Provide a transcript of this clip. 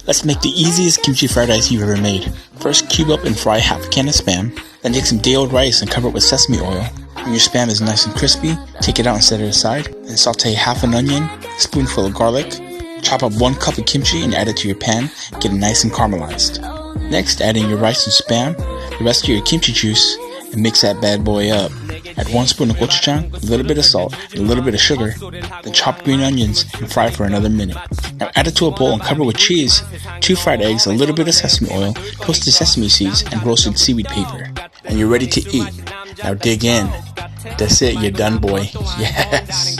Let's make the easiest kimchi fried rice you've ever made. First, cube up and fry half a can of Spam. Then take some day-old rice and cover it with sesame oil. When your Spam is nice and crispy, take it out and set it aside. Then saute half an onion, a spoonful of garlic. Chop up 1 cup of kimchi and add it to your pan. Get it nice and caramelized. Next, add in your rice and Spam, the rest of your kimchi juice, and mix that bad boy up. Add 1 spoon of gochujang, a little bit of salt, and a little bit of sugar. Then chop green onions and fry for another minute. Now add it to a bowl and cover with cheese, 2 fried eggs, a little bit of sesame oil, toasted sesame seeds, and roasted seaweed paper. And you're ready to eat. Now dig in. That's it, you're done, boy. Yes!